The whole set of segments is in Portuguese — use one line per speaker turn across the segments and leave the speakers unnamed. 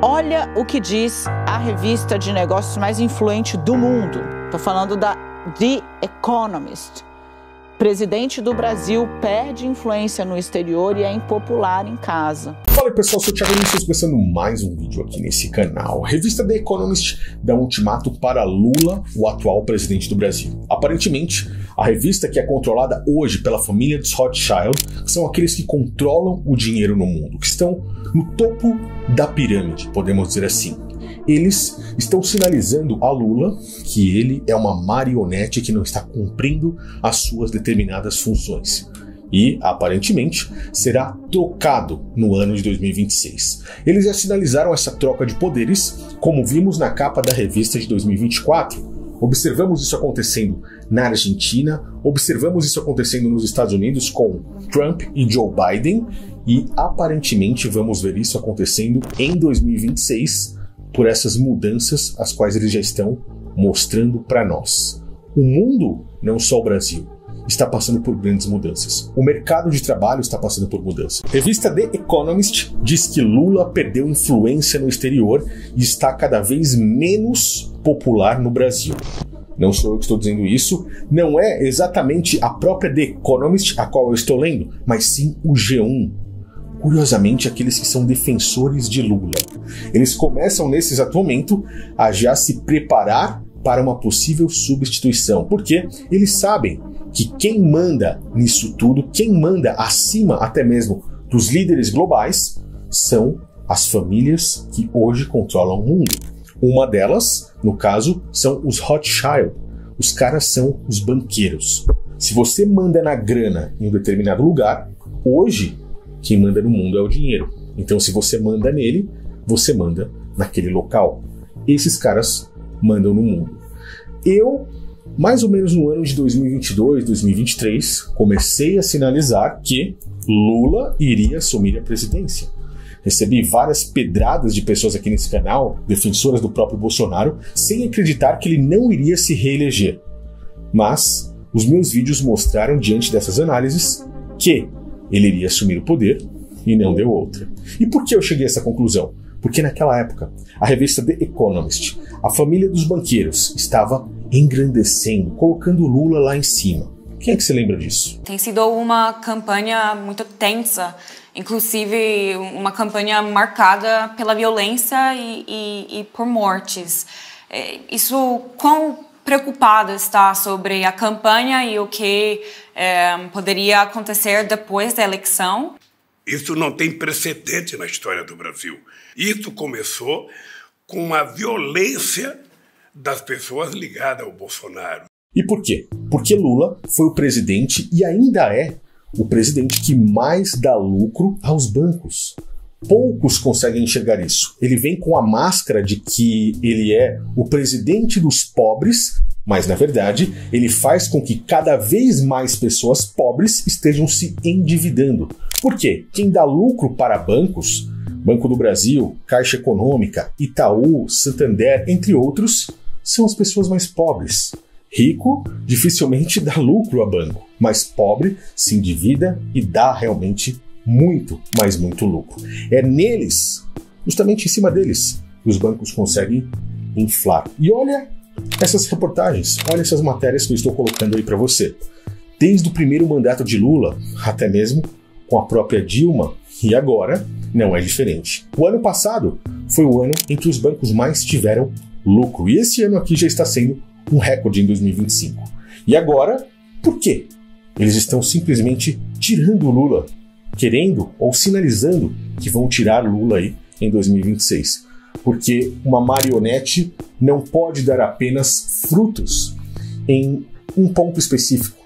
Olha o que diz a revista de negócios mais influente do mundo. Estou falando da The Economist. Presidente do Brasil perde influência no exterior e é impopular em casa.
Fala aí pessoal, sou o Thiago e estou começando mais um vídeo aqui nesse canal. A revista The Economist dá um ultimato para Lula, o atual presidente do Brasil. Aparentemente, a revista que é controlada hoje pela família dos Rothschild são aqueles que controlam o dinheiro no mundo, que estão no topo da pirâmide, podemos dizer assim. Eles estão sinalizando a Lula que ele é uma marionete que não está cumprindo as suas determinadas funções. E, aparentemente, será trocado no ano de 2026. Eles já sinalizaram essa troca de poderes, como vimos na capa da revista de 2024. Observamos isso acontecendo na Argentina, observamos isso acontecendo nos Estados Unidos com Trump e Joe Biden, e aparentemente vamos ver isso acontecendo em 2026 por essas mudanças as quais eles já estão mostrando para nós. O mundo, não só o Brasil, está passando por grandes mudanças. O mercado de trabalho está passando por mudança. A revista The Economist diz que Lula perdeu influência no exterior e está cada vez menos popular no Brasil. Não sou eu que estou dizendo isso, não é exatamente a própria The Economist a qual eu estou lendo, mas sim o G1. Curiosamente, aqueles que são defensores de Lula. Eles começam nesse exato momento a já se preparar para uma possível substituição, porque eles sabem que quem manda nisso tudo, quem manda acima até mesmo dos líderes globais, são as famílias que hoje controlam o mundo. Uma delas, no caso, são os Rothschild. Os caras são os banqueiros. Se você manda na grana em um determinado lugar, hoje quem manda no mundo é o dinheiro. Então, se você manda nele, você manda naquele local. Esses caras mandam no mundo. Eu, mais ou menos no ano de 2022, 2023, comecei a sinalizar que Lula iria assumir a presidência. Recebi várias pedradas de pessoas aqui nesse canal, defensoras do próprio Bolsonaro, sem acreditar que ele não iria se reeleger. Mas os meus vídeos mostraram, diante dessas análises, que ele iria assumir o poder e não deu outra. E por que eu cheguei a essa conclusão? Porque naquela época, a revista The Economist, a família dos banqueiros, estava engrandecendo, colocando Lula lá em cima. Quem é que se lembra disso?
Tem sido uma campanha muito tensa, inclusive uma campanha marcada pela violência e por mortes. Isso, quão preocupada está sobre a campanha e o que poderia acontecer depois da eleição?
Isso não tem precedente na história do Brasil. Isso começou com a violência das pessoas ligadas ao Bolsonaro.
E por quê? Porque Lula foi o presidente e ainda é o presidente que mais dá lucro aos bancos. Poucos conseguem enxergar isso. Ele vem com a máscara de que ele é o presidente dos pobres, mas na verdade ele faz com que cada vez mais pessoas pobres estejam se endividando. Por quê? Quem dá lucro para bancos, Banco do Brasil, Caixa Econômica, Itaú, Santander, entre outros, são as pessoas mais pobres. Rico dificilmente dá lucro a banco, mas pobre se endivida e dá realmente muito, mas muito lucro. É neles, justamente em cima deles, que os bancos conseguem inflar. E olha essas reportagens, olha essas matérias que eu estou colocando aí para você. Desde o primeiro mandato de Lula, até mesmo com a própria Dilma, e agora não é diferente. O ano passado foi o ano em que os bancos mais tiveram lucro, e esse ano aqui já está sendo um recorde em 2025. E agora, por quê? Eles estão simplesmente tirando o Lula, querendo ou sinalizando que vão tirar Lula aí em 2026. Porque uma marionete não pode dar apenas frutos em um ponto específico.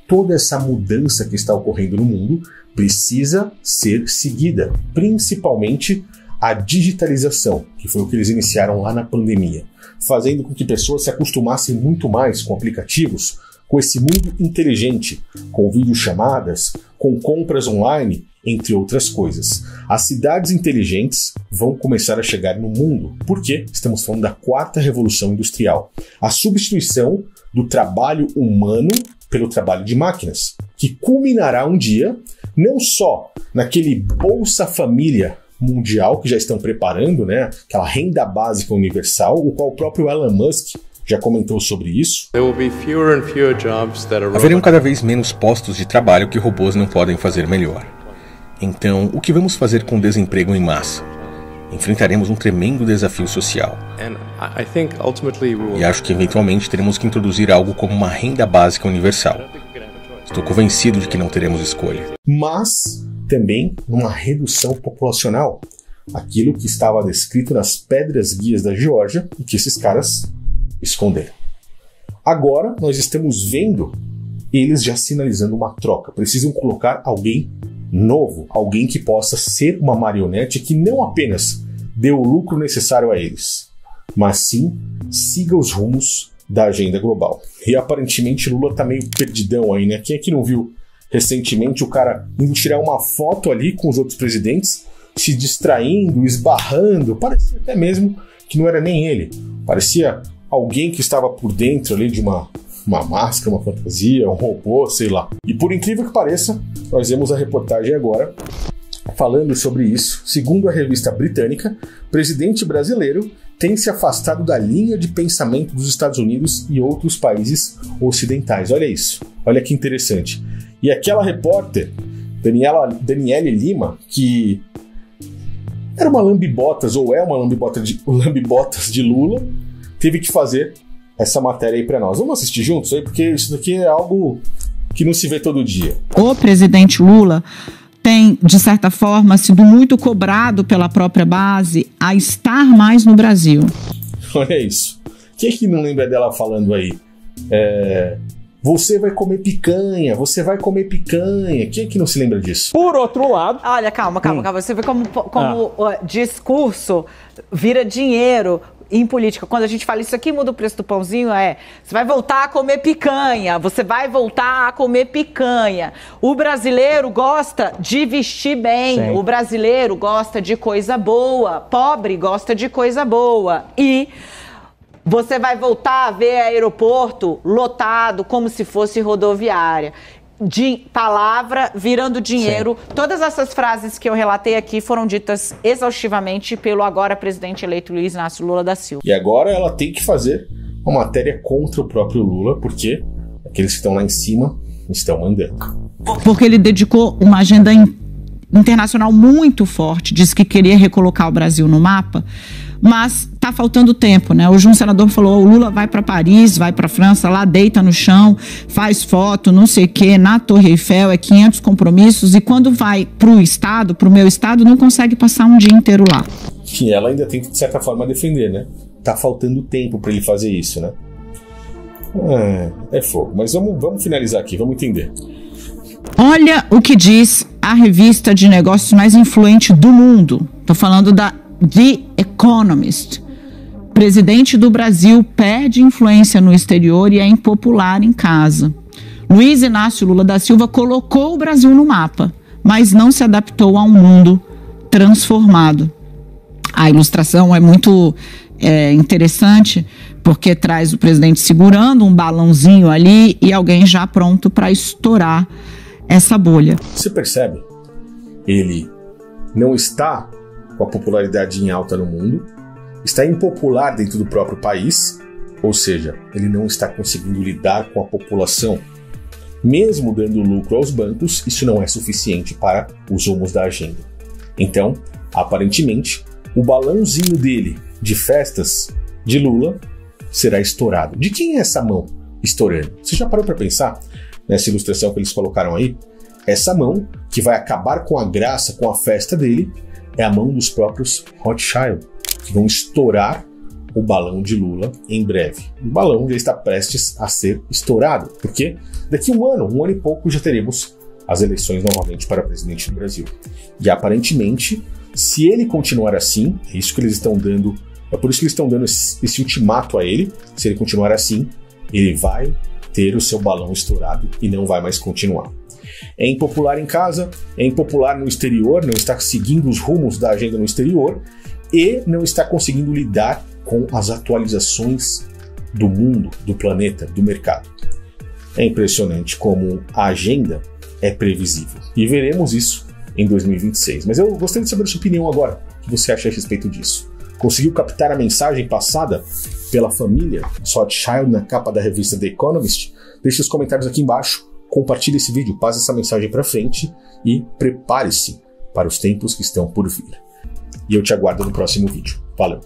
Toda essa mudança que está ocorrendo no mundo precisa ser seguida, principalmente a digitalização, que foi o que eles iniciaram lá na pandemia, fazendo com que pessoas se acostumassem muito mais com aplicativos, com esse mundo inteligente, com videochamadas, com compras online, entre outras coisas. As cidades inteligentes vão começar a chegar no mundo, porque estamos falando da quarta revolução industrial, a substituição do trabalho humano pelo trabalho de máquinas, que culminará um dia não só naquele Bolsa Família mundial que já estão preparando, né? Aquela renda básica universal, o qual o próprio Elon Musk já comentou sobre isso.
Haverão cada vez menos postos de trabalho que robôs não podem fazer melhor. Então, o que vamos fazer com o desemprego em massa? Enfrentaremos um tremendo desafio social. E acho que eventualmente teremos que introduzir algo como uma renda básica universal. Estou convencido de que não teremos escolha.
Mas também uma redução populacional. Aquilo que estava descrito nas pedras guias da Geórgia e que esses caras esconderam. Agora nós estamos vendo eles já sinalizando uma troca. Precisam colocar alguém novo, alguém que possa ser uma marionete que não apenas dê o lucro necessário a eles, mas sim siga os rumos da agenda global. E aparentemente Lula tá meio perdidão aí, né? Quem é que não viu recentemente o cara indo tirar uma foto ali com os outros presidentes, se distraindo, esbarrando? Parecia até mesmo que não era nem ele. Parecia alguém que estava por dentro ali de uma máscara, uma fantasia, um robô, sei lá. E por incrível que pareça, nós vemos a reportagem agora falando sobre isso. Segundo a revista britânica, o presidente brasileiro tem se afastado da linha de pensamento dos Estados Unidos e outros países ocidentais. Olha isso, olha que interessante. E aquela repórter, Daniele Lima, que era uma lambibotas, ou é uma lambibotas de Lula, teve que fazer essa matéria aí para nós. Vamos assistir juntos aí, porque isso daqui é algo que não se vê todo dia.
O presidente Lula tem, de certa forma, sido muito cobrado pela própria base a estar mais no Brasil.
Olha isso. Quem é que não lembra dela falando aí? Você vai comer picanha, você vai comer picanha. Quem é que não se lembra disso?
Por outro lado...
Olha, calma. Você vê como o discurso vira dinheiro em política. Quando a gente fala isso aqui muda o preço do pãozinho, você vai voltar a comer picanha, você vai voltar a comer picanha. O brasileiro gosta de vestir bem, sim. O brasileiro gosta de coisa boa, pobre gosta de coisa boa. E você vai voltar a ver aeroporto lotado como se fosse rodoviária. De palavra virando dinheiro. Sim. Todas essas frases que eu relatei aqui foram ditas exaustivamente pelo agora presidente eleito Luiz Inácio Lula da Silva.
E agora ela tem que fazer uma matéria contra o próprio Lula, porque aqueles que estão lá em cima estão mandando.
Porque ele dedicou uma agenda internacional muito forte, disse que queria recolocar o Brasil no mapa, mas tá faltando tempo, né? Hoje um senador falou, o Lula vai para Paris, vai para França, lá deita no chão, faz foto, não sei o quê, na Torre Eiffel, 500 compromissos, e quando vai pro estado, pro meu estado, não consegue passar um dia inteiro lá.
E ela ainda tem que, de certa forma, defender, né? Tá faltando tempo para ele fazer isso, né? É fogo. Mas vamos finalizar aqui, vamos entender.
Olha o que diz a revista de negócios mais influente do mundo. Tô falando da The Economist. Presidente do Brasil perde influência no exterior e é impopular em casa. Luiz Inácio Lula da Silva colocou o Brasil no mapa, mas não se adaptou a um mundo transformado. A ilustração é muito interessante, porque traz o presidente segurando um balãozinho ali e alguém já pronto para estourar essa bolha.
Você percebe? Ele não está com a popularidade em alta no mundo, está impopular dentro do próprio país, ou seja, ele não está conseguindo lidar com a população. Mesmo dando lucro aos bancos, isso não é suficiente para os rumos da agenda. Então, aparentemente, o balãozinho dele de festas de Lula será estourado. De quem é essa mão estourando? Você já parou para pensar nessa ilustração que eles colocaram aí? Essa mão que vai acabar com a graça, com a festa dele, é a mão dos próprios Rothschild, que vão estourar o balão de Lula em breve. O balão já está prestes a ser estourado, porque daqui um ano e pouco, já teremos as eleições novamente para presidente do Brasil. E aparentemente, se ele continuar assim, é isso que eles estão dando, é por isso que eles estão dando esse ultimato a ele, se ele continuar assim, ele vai ter o seu balão estourado e não vai mais continuar. É impopular em casa, é impopular no exterior, não está seguindo os rumos da agenda no exterior e não está conseguindo lidar com as atualizações do mundo, do planeta, do mercado. É impressionante como a agenda é previsível. E veremos isso em 2026. Mas eu gostaria de saber a sua opinião agora. O que você acha a respeito disso? Conseguiu captar a mensagem passada pela família Rothschild na capa da revista The Economist? Deixe os comentários aqui embaixo, compartilhe esse vídeo, passe essa mensagem para frente e prepare-se para os tempos que estão por vir. E eu te aguardo no próximo vídeo. Valeu!